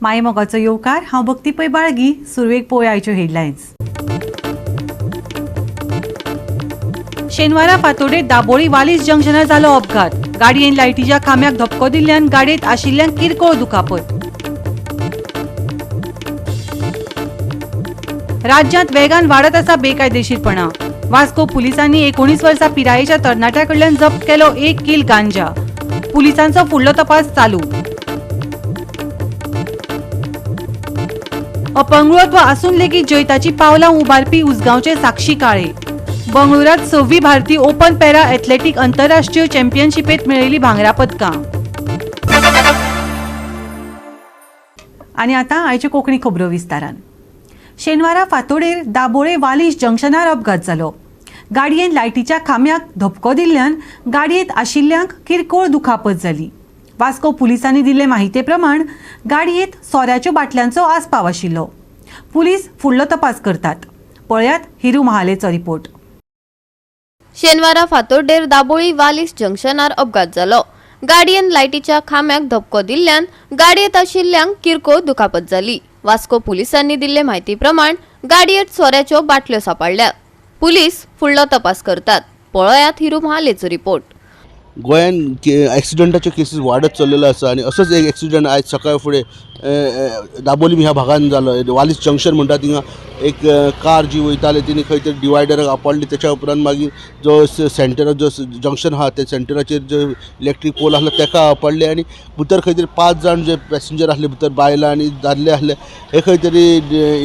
मायमोगाचो येवकार हांव भक्ती पै बाळगी. सुरवेक पळोवया आयच्यो हेडलायन्स. शेनवारा फांतोडेर दाबोळी वालीस जंक्शनार जालो अपघात. गाडयेन लायटीच्या खांब्याक धपको दिल्ल्यान गाडयेंत आशिल्ल्यांक किरकोळ दुखापत. राज्यांत वेगान वाडत आसा बेकायदेशीरपणा. वास्को पुलिसांनी 19 वर्सां पिरायेच्या तरणाट्याकडल्यान जप्त केलो 1 किल गांजा. पुलिसांचो फुडलो तपास चालू. अपंगत्व आसून लेगीत जैताची पावलां उबारपी उसगांवचे साक्षी काळे. बंगळुरात 6वी भारतीय ओपन पॅरा एथलेटीक आंतरराष्ट्रीय चॅम्पियनशिपेत मेळयली भांगरा पदकां. आनी आतां आयच्यो कोंकणी खबरो विस्तारान. शेनवारा फांतोडेर दाबोळे वालीस जंक्शनार अपघात जालो. गाडयेन लायटीच्या खांब्याक धपको दिल्ल्यान गाडयेंत आशिल्ल्यांक किरकोळ दुखापत जाली. वास्को पुलिसांनी दिल्ले माहिती प्रमाण गाडयेंत सोऱ्याच्यो बाटल्यांचो आस्पाव आशिल्लो. पुलीस फुडलो तपास करतात. पळयात हिरू महालेचो रिपोर्ट. शेनवारा फांतोडेर दाबोळी वालीस जंक्शनार अपघात जालो. गाडयेन लायटीच्या खांब्याक धपको दिल्ल्यान गाडयेंत आशिल्ल्यांक किरकोळ दुखापत जाली. वास्को पुलिसांनी दिल्ले माहिती प्रमाण गाडयेंत सोऱ्याच्यो बाटल्यो सापडल्यात. पुलीस फुडलो तपास करतात. पळयात हिरू महालेचो रिपोर्ट. गोंयांत एक्सिडंटाचे केसीस वाडत चल्लेलो आसा आनी असोच एक एक्सिडंट आयज सकाळ फुडें दाबोली ह्या भागांत जालो. वालीस जंक्शन म्हणटा थिंगा एक कार जी वयताली तिणी खंय तरी डिवायडराक आपडली. त्याच्या उपरांत मागीर जो सेंटर जो जंक्शन आहा त्या सेंटराचेर जो इलेक्ट्रीक पोल आसलो तेका आपडले आनी भितर खंय तरी 5 जाण जे पॅसेंजर आसले भितर बायलां आनी दादले आसले हे खंय तरी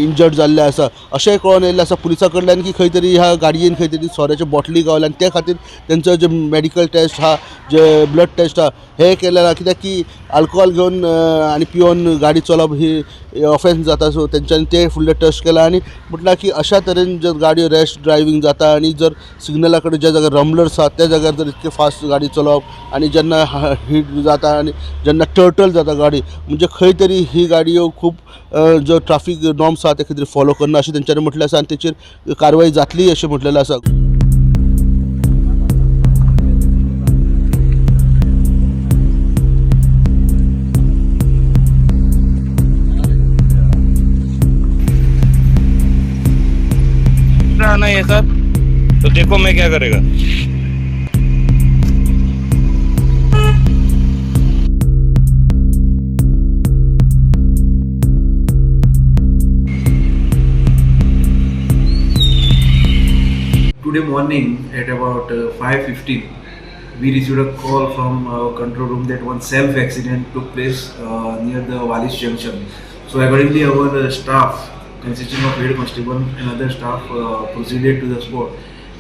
इंजर्ड जाल्ले आसा अशेंय कळोन येयल्लें आसा पुलिसां कडल्यान की खंय तरी ह्या गाडयेन खंय तरी सोऱ्याच्यो बॉटली गावल्या आनी त्या खातीर तेंचो जे मेडिकल टेस्ट आहा जे ब्लड टेस्ट आहा हे केलेला. कित्याक की आल्कोहॉल घेवन आनी पिवन गाडी चलोवप ही ऑफेन्स जाता. सो तेंच्यांनी ते फुडले टेस्ट केला आनी म्हटल्यार की अशा तरेन जर गाडयो रॅश ड्रायव्हिंग जाता आनी जर सिग्नला कडेन ज्या जाग्यार रंबलर्स आहात त्या जाग्यार जर इतके फास्ट गाडी चलोवप आनी जेन्ना हीट जाता आनी जेन्ना टर्टल जाता गाडी म्हणजे खंय तरी ही गाडयो खूब जो ट्राफीक नॉर्म्स आहा ते खंय तरी फॉलो करना अशें तेंच्यांनी म्हटलें आसा आनी तेचेर कारवाय जातली अशें म्हटलेलें आसा. नहीं है सर तो देखो मैं क्या करेगा. Today morning at about 5:15 we received a call from control room that one self accident took place near the Walis junction. So accordingly our staff consisting of head constable and other staff proceeded to the spot,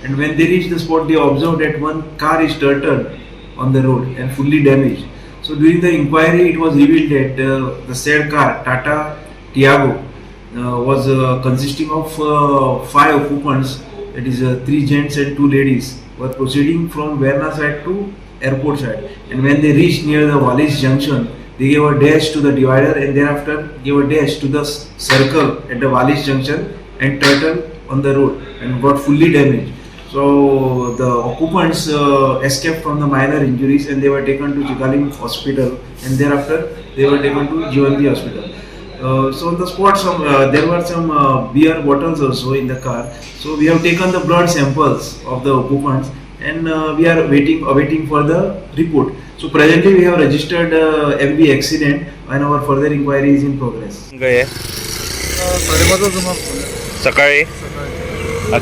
and when they reached the spot they observed that one car is totaled on the road and fully damaged. So during the inquiry it was revealed that the said car Tata Tiago was consisting of 5 occupants, that is 3 gents and 2 ladies, were proceeding from Verna side to airport side, and when they reached near the Walis junction they gave a dash to the divider and thereafter gave a dash to the circle at the Walis junction and turtle on the road and got fully damaged. So the occupants escaped from the minor injuries and they were taken to Chikaling hospital and thereafter they were taken to GNB hospital. So on the spot there were some beer bottles also in the car. So we have taken the blood samples of the occupants and we are awaiting for the report. So presently we have registered MV accident and our further inquiry is in progress. गए सकाळी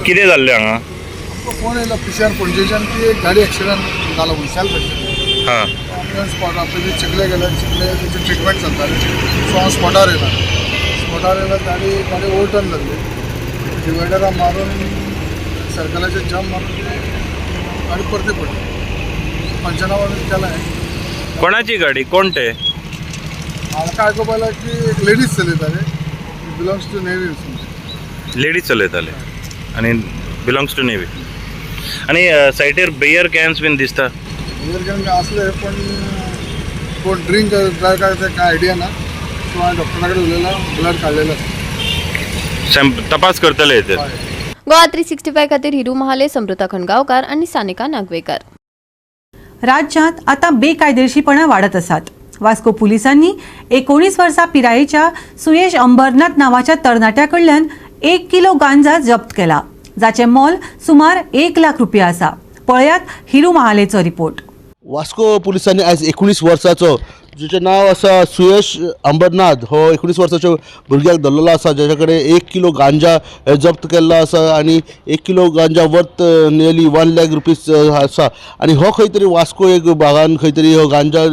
कितें जाल्लें हांगा. आमकां phone येयलो पिशार पणजेच्यान की एक गाडी एक्सिडंट जालो म्हणून सेल्फ एक्सिडंट. हां आमी स्पॉटार पयलीं चिखले गेले, चिखले तेची ट्रिटमेंट चलताली. सो हांव स्पॉटार येयला गाडी ओव्हरटर्न जाल्ली. डिवायडराक मारून सर्कलाचेर जंप मारून गाडी परती पडली. पंचनामा केला. कोणाची गाडी कोण ते. म्हाका आयकोपा आयला की एक लेडीज चलयताले, बिलोंग्स टू नेवी. लेडीज चलयताले आनी बिलोंग्स टू नेवी. आनी सायडीर बियर कॅन्स बीन दिसता. बियर कॅन आसले पण कोण ड्रिंक ड्राय करता काय आयडिया ना. सो हांवें डॉक्टरा कडेन उलयला, ब्लड काडलेलो. तपास करतले ते. गोवा 365 खातीर हिरू महाले, समृता खणगांवकार आनी सानिका नागवेकर. राज्यांत आता बेकायदेशीरपणा वाडत आसात. वास्को पुलिसांनी 19 वर्सां पिरायेच्या सुयेश अंबरनाथ नावाच्या तरणाट्याकडल्यान 1 किलो गांजा जप्त केला, जाचे मोल सुमार 1 लाख रुपया आसा. पळयात हिरू महालेचो रिपोर्ट. वास्को पुलिसांनी आयज 19 वर्साचो जाचें नांव आसा सुयश अंबरनाथ हो 19 वर्साच्या भुरग्याक धरलेलो आसा, जाचे कडेन 1 किलो गांजा जप्त केल्लो आसा आणि 1 किलो गांजा वर्थ नियरली 1 लाख रुपीज आसा. आणि हो खंय तरी वास्को एक भागान खंय तरी हो गांजा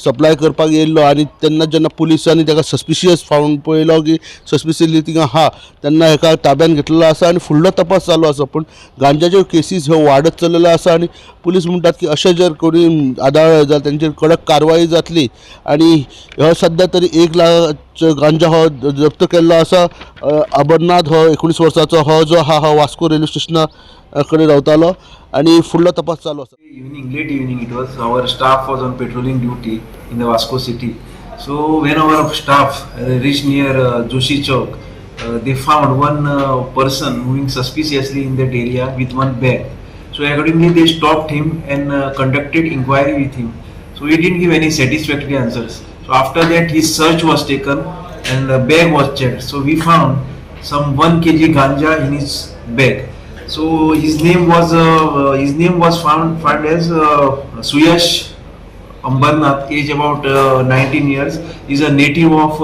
सप्लाय करपाक येयल्लो आणि तेन्ना जेन्ना पुलिसांनी ताका सस्पिशियस फावून पळयलो की सस्पिशियसली थिंगा हा तेन्ना हेका ताब्यान घेतलेलो आसा आणि फुडलो तपास चालू आसा. पूण गांजाच्यो केसीस ह्यो वाडत चल्लेलो आसा आणि पुलीस म्हणटात की अशें जर कोणी आढळ्ळें जाल्यार तांचेर कडक कारवाई जातली. आणि हो सध्या तरी 1 लाख गांजा हो जप्त केल्लो आसा. अंबरनाथ हो 19 वर्साचो हो जो हा वास्को रेल्वे स्टेशना कडेन रावतालो आणि फुडलो तपास चालू आसा. Late evening it was. Our staff was on patrolling duty in the Vasco city. So when our staff reached near Joshi Chowk, they found one person moving suspiciously in that area with one bag. So accordingly they stopped him and conducted inquiry with him. So he didn't give any satisfactory answers. So after that his search was taken and the bag was checked. So we found some 1 kg ganja in his bag. So his name was found as Suyash Ambarnath, age about 19 years. He is a native of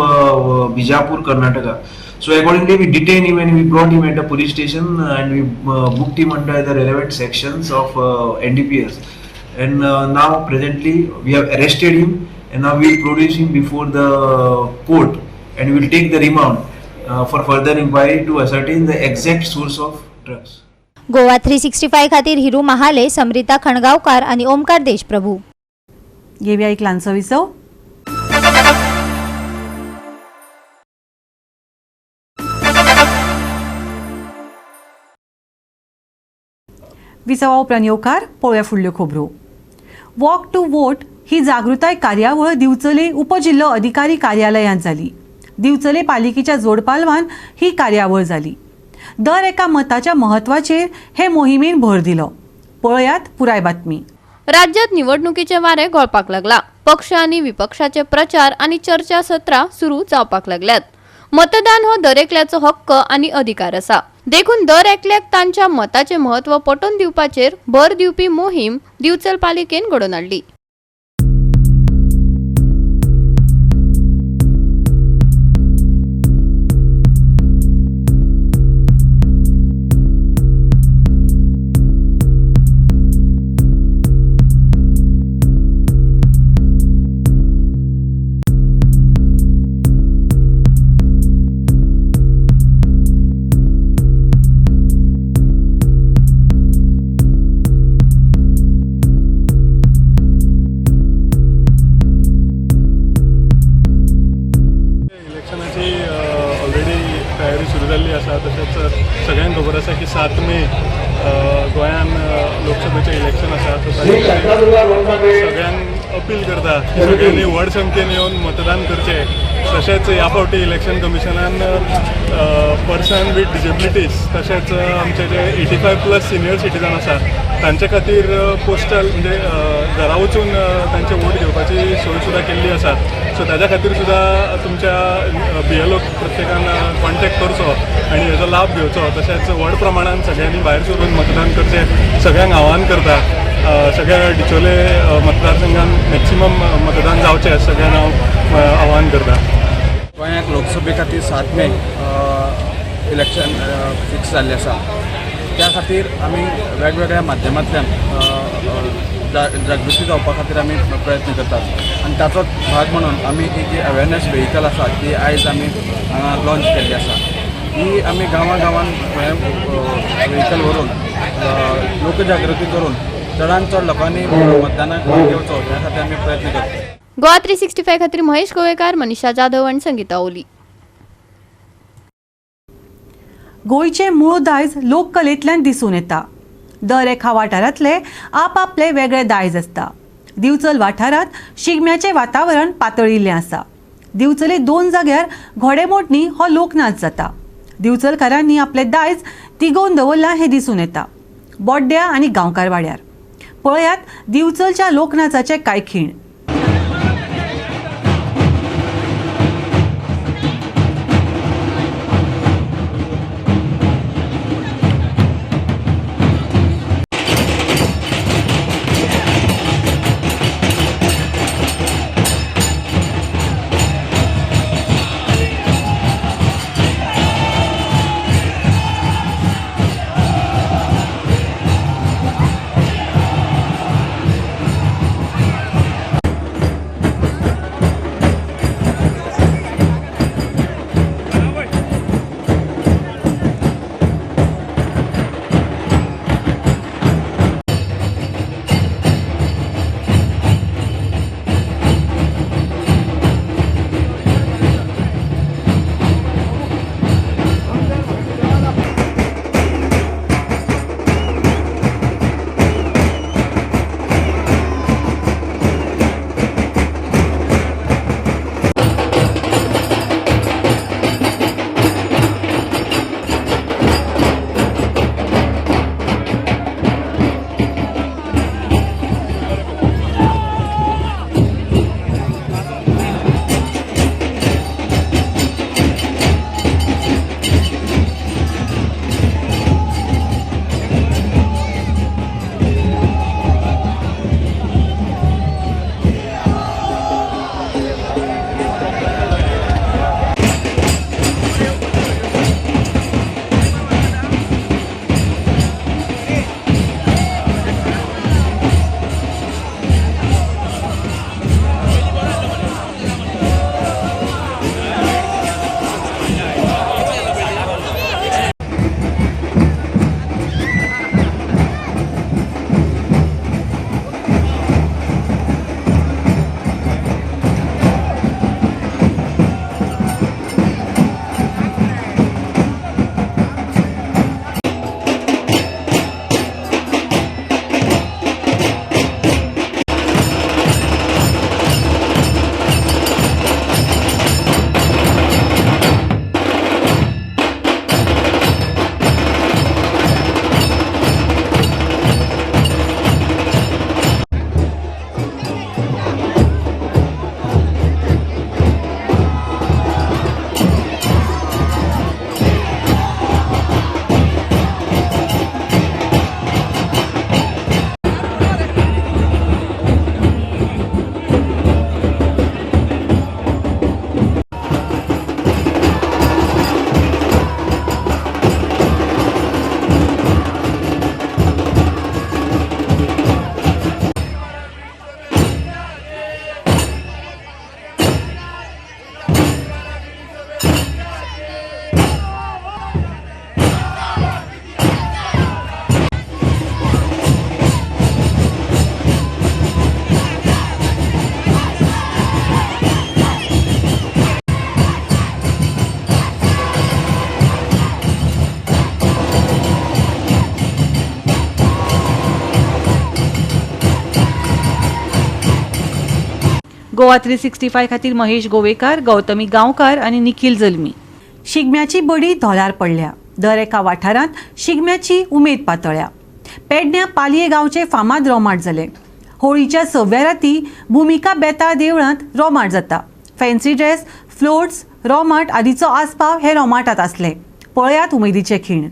Bijapur, Karnataka. So accordingly we detained him and we brought him at the police station and we booked him under the relevant sections of NDPS. And now presently we have arrested him and now we will produce him before the court and we will take the remand for further inquiry to ascertain the exact source of drugs. Goa 365 खातीर हिरू महाले, समरिता खणगावकार आणि ओमकार देशप्रभू. घेवया एक ल्हानसो विसव. विसवा उपरांत येवकार पळोवया फुडल्यो खबरो. वॉक टू वोट ही जागृताय कार्यावळ दिवचले उपजिल्लो अधिकारी कार्यालयांत जाली. दिवचले पालिकेच्या जोडपालवान ही कार्यावळ जाली. दर एका मताच्या महत्वाचेर हे मोहिमेन भर दिलो. पळयात पुराय बातमी. राज्यात निवडणुकीचे वारे गळपाक लागला. पक्ष आणि विपक्षाचे प्रचार आणि चर्चा सत्रां सुरू जावपाक लागल्यात. मतदान हो दरेकल्याचो हक्क आणि अधिकार आसा. देखून दर एकल्याक तांच्या मताचे महत्व पटोवन दिवपाचेर भर दिवपी मोहीम दिवचल पालिकेन घडोवन हाडली. सगळ्यांक खबर आसा की 7 मे गोंयान लोकसभेचें इलेक्शन आसा. सगळ्यांक अपील करता की सगळ्यांनी व्हड संख्येन येवन मतदान करचें. तशेंच ह्या फावटी इलेक्शन कमिशनान पर्सन विथ डिजेबिलिटीज तशेंच आमचे जे 85+ सिनियर सिटीजन आसा तांचे खातीर पोस्टल म्हणजे घरा वचून तांचे वोट घेवपाची सोय सुद्दां केल्ली आसा. सो ताज्या खातीर सुद्दां तुमच्या BLO प्रत्येकान कॉन्टॅक्ट करचो आनी हेजो लाभ घेवचो. तशेंच व्हड प्रमाणान सगळ्यांनी भायर सरून मतदान करचें सगळ्यांक आवाहन करता. सगळ्या डिचोले मतदारसंघान मॅक्सिमम मतदान जावचें सगळ्यांक हांव आवाहन करता. गोंयाक लोकसभे खातीर 7 मे इलेक्शन फिक्स जाल्लें आसा. त्या खातीर आमी वेगवेगळ्या माध्यमांतल्यान जागृती जावपा खातीर आमी प्रयत्न करतात आनी ताचोच भाग म्हणून आमी ही जी अवेरनेस व्हेहिकल आसा ती आयज आमी हांगा लॉन्च केल्ली आसा. ही आमी गांवां व्हेहिकल व्हरून लोकजागृती करून चडांत चड लोकांनी मतदानाक घेवचो त्या खातीर आमी प्रयत्न करतात. गोवा 365 खातीर महेश गोवेकार, मनीषा जाधव आणि संगीता ओली. गोंयचे मूळ दायज लोककलेंतल्यान दिसून येता. दर एका वाठारांतले आपआपले वेगळे दायज आसता. दिवचल वाठारांत शिगम्याचें वातावरण पातळिल्लें आसा. दिवचले 2 जाग्यार घोडेमोडणी हो लोकनाच जाता. दिवचलकारांनी आपले दायज तिगोवन दवरलां हें दिसून येता. बोड्ड्या आनी गांवकार वाड्यार पळयात दिवचलच्या लोकनाचाचे कांय खीण. गोवा 365 खातीर महेश गोवेकार, गौतमी गांवकार आनी निखिल जल्मी. शिगम्याची बडी धोलार पडल्या. दर एका वाठारांत शिगम्याची उमेद पातळ्या. पेडण्यां पालये गांवचे फामाद रोमाट जाले. होळीच्या 6व्या राती भुमिका बेताळ देवळांत रोमाट जाता. फॅन्सी ड्रेस, फ्लोट्स, रोमाट आदीचो आस्पाव हे रोमाटांत आसले. पळयात उमेदीचे खीण.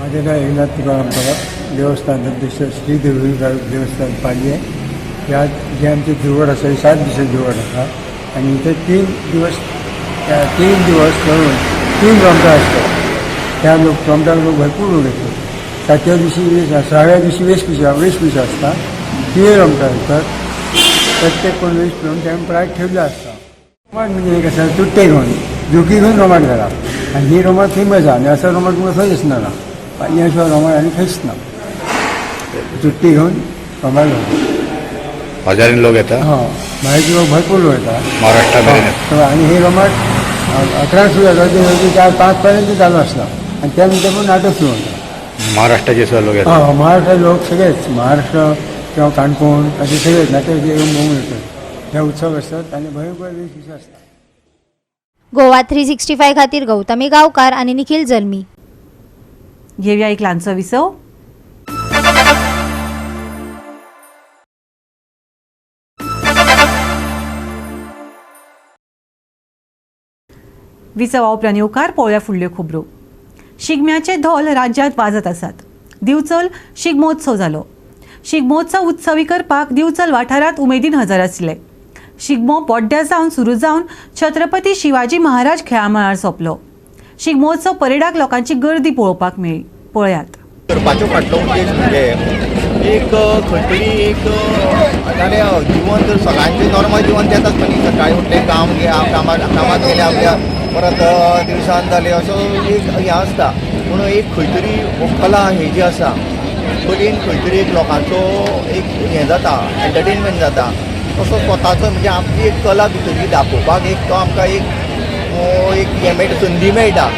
माझे नाव एकनाथ तुकाराम पवार, देवस्थान अध्यक्ष श्री देवी देवस्थान पालये. ह्या जे आमचे दिवड आसा 7 दिसांचे दिवड आसा आणि इथे 3 दिवस मिळून 3 रोमटां असतात. त्या रोमटांक लोक भरपूर लोक येतात. 7व्या दिवशी 6व्या दिवशी वेशभूषा असता. 3 रोमटां असतात. प्रत्येक कोण वेश घेऊन त्याने प्रायज ठेवला असता. रोमाट म्हणजे एक आसा चुट्टे घेऊन झुकी घेऊन रोमाट घाला आणि ही रोमाट फेमस आहा. आणि असं रोमाट तुमकां खंय दिसना. पालयांशिवाय रोमाट आनी खंयच ना. चुट्टी घेऊन रोमाट घालता. हजारांनी लोक येतात. भायरचे लोक भरपूर लोक येतात महाराष्ट्रात. आणि हे रोमाट 11 सुरू जाता 4-5 पर्यंत चालू असता आणि त्यानंतर पण नाटक सुरू होतं. महाराष्ट्राचे सर्व लोक येतात. महाराष्ट्र लोक सगळेच महाराष्ट्र किंवा काणकोण असे सगळेच नाटक येऊन बघून येतात. हे उत्सव असतात आणि भयंकर वेशभूषा असतात. गोवा 365 खातीर गौतमी गांवकार आणि निखिल जल्मी. घेऊया एक ल्हानसो विसव. विसवा उपरांत येवकार पळोवया फुडल्यो खबरो. शिगम्याचे धोल राज्यांत वाजत आसात. दिवचल शिगमोत्सव जालो. शिगमोत्सव उत्सवी करपाक दिवचल वाठारांत उमेदीन हजर आसले. शिगमो पोड्ड्या सावन सुरू जावन छत्रपती शिवाजी महाराज खेळा मळार सोंपलो. शिगमोत्सव परेडाक लोकांची गर्दी पळोवपाक मेळ्ळी. पळयात. करपाचो फाटलो उद्देश म्हणजे एक खंय तरी एक जाल्यार जिवन जर सगळ्यांचें नॉर्मल जिवन तेंच आसता न्ही. सकाळीं उठलें कामाक गेले आपल्या परत दिवसान जालें असो एक हें आसता. पूण एक खंय तरी कला हें जी आसा पयलीन खंय तरी एक लोकांचो एक हें जाता एंटरटेनमेंट जाता. तसो स्वताचो म्हणजे आपली एक कला भितरली दाखोवपाक एक तो आमकां एक हें मेळटा संदी मेळटा.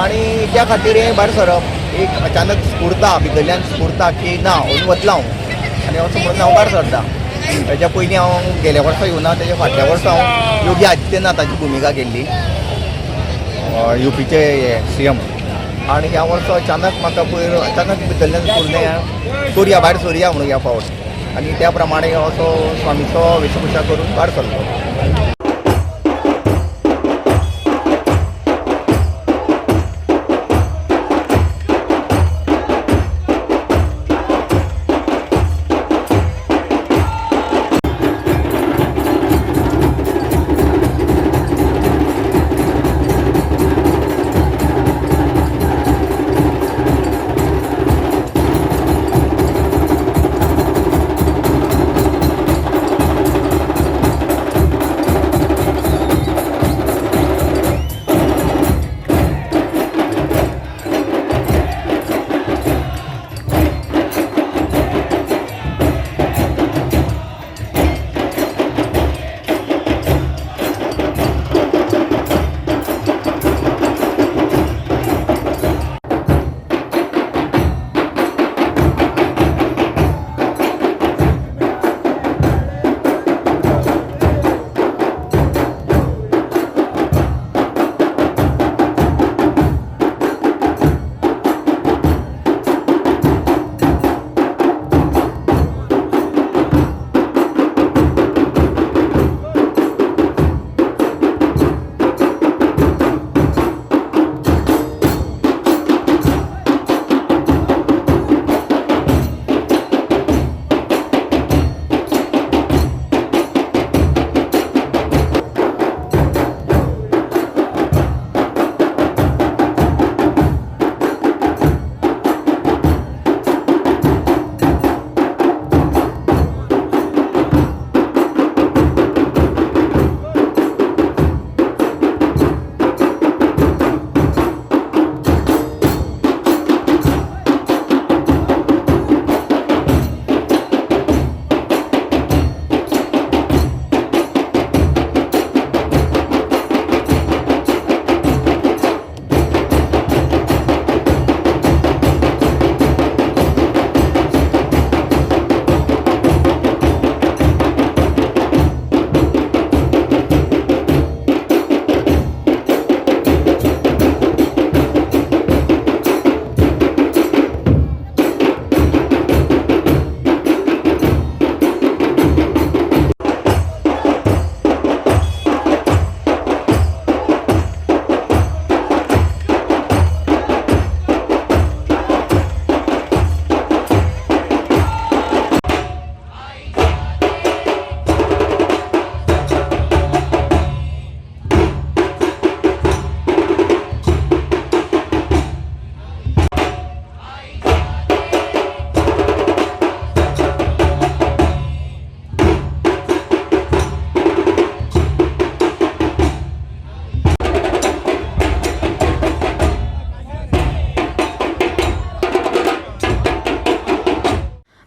आनी त्या खातीर हें भायर सरप एक अचानक स्फुरता भितरल्यान स्फुरता की ना अजून वतला हांव आनी असो म्हणून हांव भायर सरता. तेच्या पयलीं हांव गेल्या वर्सा येवना. तेच्या फाटल्या वर्सा हांव योगी आदित्यनाथाची भुमिका केल्ली UPचे CM. आनी ह्या वर्सा अचानक म्हाका पयर अचानक भितरल्यान स्फुरलें सोरया भायर सोरया म्हणून ह्या फावट. आनी त्या प्रमाणे असो स्वामीचो वेशभूषा करून भायर सरलो.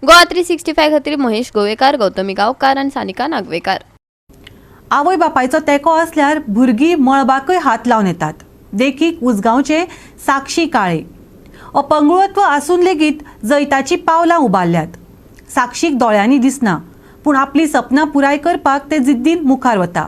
गोवा 365 खातीर महेश गोवेकार, गौतमी गांवकार आनी सानिका नागवेकार. आवय बापायचो तेंको असल्यार भुरगीं मळबाकय हात लावन येतात. देखीक उसगांवचे साक्षी काळे अपंगत्व आसून लेगीत जैताची पावलां उबारल्यात. साक्षीक दोळ्यांनी दिसना, पूण आपली सपनां पुराय करपाक ते जिद्दीन मुखार वता.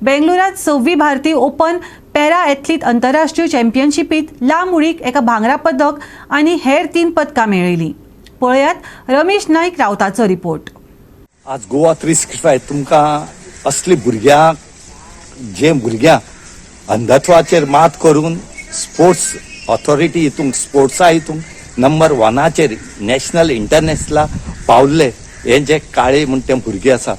बेंगलोरांत 6वी भारतीय ओपन पॅरा एथलीट आंतरराष्ट्रीय चॅम्पियनशिपीत लांब उडीक एका भांगरा पदक आनी हेर 3 पदकां मेळयलीं. पळयात रमेश नाईक रावताचो रिपोर्ट. आज गोवा 365 तुमकां असली भुरग्यांक अंधत्वाचेर मात करून स्पोर्ट्स ऑथॉरिटी हितूंक स्पोर्ट्सा हितूंक नंबर 1चेर नॅशनल इंटरनॅशनल पावल्ले हे जे काळे म्हण ते भुरगे आसा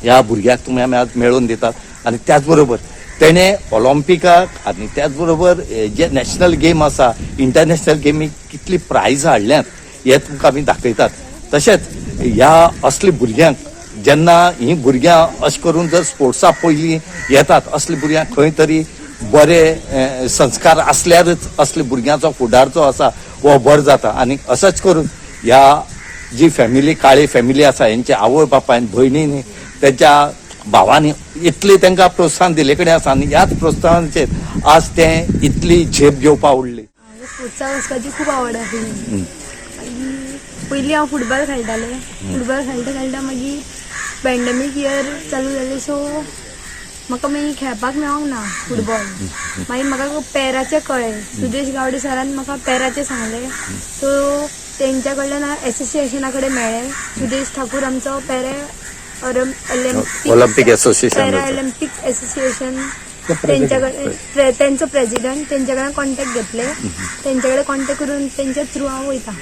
ह्या भुरग्याक तुमी आमी आज मेळोवन दितात. आनी त्याच बरोबर तेणे ऑलिंपिकाक आनी त्याच बरोबर जे नॅशनल गेम आसा इंटरनॅशनल गेमीक कितली प्रायज हाडल्यात हे तुमकां आमी दाखयतात. तशेंच ह्या असली भुरग्यांक जेन्ना ही भुरग्यां अशें करून जर स्पोर्ट्सा पयलीं येतात असले भुरग्यांक खंय तरी बरे संस्कार असल्यारच असले भुरग्यांचो फुडार जो आसा हो बरो जाता. आनी अशेंच करून ह्या जी फॅमिली काळी फॅमिली आसा हेंच्या आवय बापायन भयणींनी तेंच्या भावांनी इतली तांकां प्रोत्साहन दिले कडेन आसा आनी ह्याच प्रोत्साहनाचेर आज ते इतली झेप घेवपाक उरली. स्पोर्ट्साक वचपाची खूब आवड आसली. पयलीं हांव फुटबॉल खेळटालें. फुटबॉल खेळटा मागीर पॅन्डेमीक इयर चालू जालें सो म्हाका मागीर खेळपाक मेळोंक ना फुटबॉल. मागीर म्हाका पॅराचें कळ्ळें. सुदेश गावडे सरान म्हाका पॅराचें सांगलें. सो तेंच्या कडल्यान एसोसिएशना कडेन मेळ्ळें. सुदेश ठाकूर आमचो Olympic association para Olympic association तेंचो प्रेसिडेंट तेंच्या कडेन कॉन्टॅक्ट घेतले. तेंच्या कडेन कॉन्टॅक्ट करून तेंच्या थ्रू हांव वयता.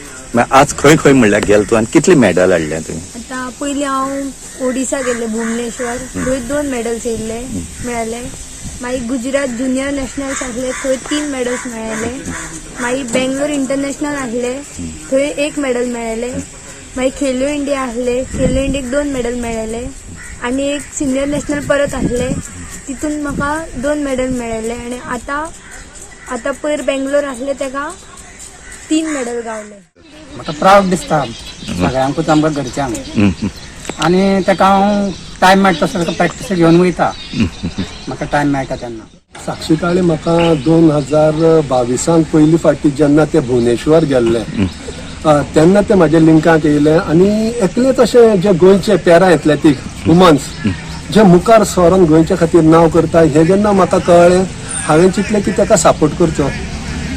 आज खंय खंय म्हणल्यार गेल तूं आनी कितली मेडल हाडल्या तुवें? आतां पयलीं हांव ओडिसा गेल्ले भुवनेश्वर. थंय 2 मेडल्स मेळ्ळे. मागीर गुजरात जुनियर नॅशनल्स आसले थंय 3 मेडल्स मेळ्ळे. मागीर बेंगलोर इंटरनॅशनल आसले थंय 1 मेडल मेळ्ळे. मागीर खेलो इंडिया आसले खेलो इंडियाक 2 मेडल मेळ्ळे. आनी एक सिनियर नॅशनल परत आसले तितून म्हाका 2 मेडल मेळ्ळे. आनी आतां पयर बेंगलोर आसले तेका 3 मेडल गावले. म्हाका प्रावड दिसता सगळ्यांकूच आमकां घरच्यांक. आनी ताका हांव टायम मेळटा तसो ताका प्रॅक्टीस घेवन वयता म्हाका टायम मेळटा तेन्ना. साक्षी काळे म्हाका 2022 पयली फावटी जेन्ना ते भुवनेश्वर गेल्ले तेन्ना ते म्हाज्या लिंकांत येयले. आनी एकलेच अशें जे गोंयचे पॅरा एथलेटीक वुमन्स जे मुखार सरोन गोंयच्या खातीर नांव करता हें जेन्ना म्हाका कळ्ळें हांवें चिंतलें की ताका सपोर्ट करचो.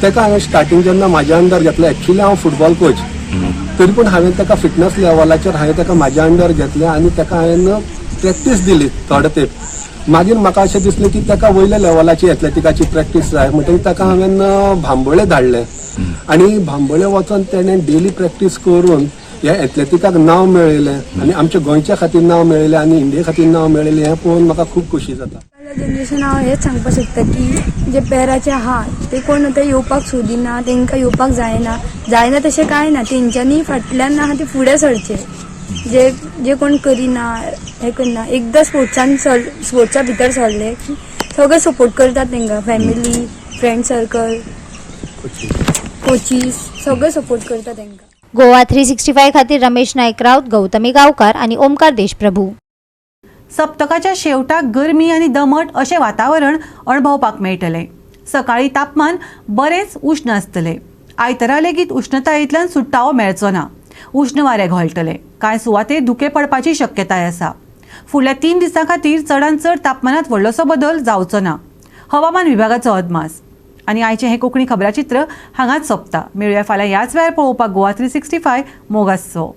ताका हांवें स्टार्टींग जेन्ना म्हाज्या अंडर घेतलें एक्चुली हांव फुटबॉल कोच तरी पूण हांवें ताका फिटनस लेवलाचेर हांवें ताका म्हाज्या अंडर घेतलें आनी ताका हांवें प्रॅक्टीस दिली थोडे तेंप. मागीर म्हाका अशें दिसलें की ताका वयल्या लेवलाची एथलेटिकाची प्रॅक्टीस जाय म्हणटकीर ताका हांवें भांबोळे धाडलें. आनी भांबोळे वचोन तेणें डेली प्रॅक्टीस करून ह्या एथलेटिकाक नांव मेळयलें आनी आमच्या गोंयच्या खातीर नांव मेळयलें आनी इंडिये खातीर नांव मेळयलें हें पळोवन म्हाका खूब खोशी जाता. जनरेशन हांव हेंच सांगपाक सोदता की जे पॅराचे आहा ते कोण आतां येवपाक सोदिना तांकां येवपाक जायना तशें कांय ना. तेंच्यांनी फाटल्यान आहा ते फुडें सरचे. जे कोण करिना हें करना एकदां स्पोर्ट्सा भितर सरले की सगळे सपोर्ट करतात तांकां. फॅमिली फ्रेंड सर्कल कोचीस सगळे सपोर्ट करतात तांकां. गोवा 365 खातीर रमेश नाईक राऊत, गौतमी गांवकार आनी ओमकार देशप्रभू. सप्तकाच्या शेवटाक गरमी आनी दमट अशें वातावरण अणभवपाक मेळटलें. सकाळीं तापमान बरेंच उश्ण आसतलें. आयतारा लेगीत उश्णतायेंतल्यान सुट्टावो मेळचो ना. उश्ण वारें घोळटलें. कांय सुवातेर धुके पडपाची शक्यताय आसा. फुडल्या 3 दिसां खातीर चडांत चड तापमानात व्हडलोसो बदल जावचो ना. हवामान विभागाचो अदमास. आनी आयचें हें कोंकणी खबराचित्र हांगाच सोंपता. मेळुया फाल्यां ह्याच वेळार पळोवपाक गोवा 365 मोगासो.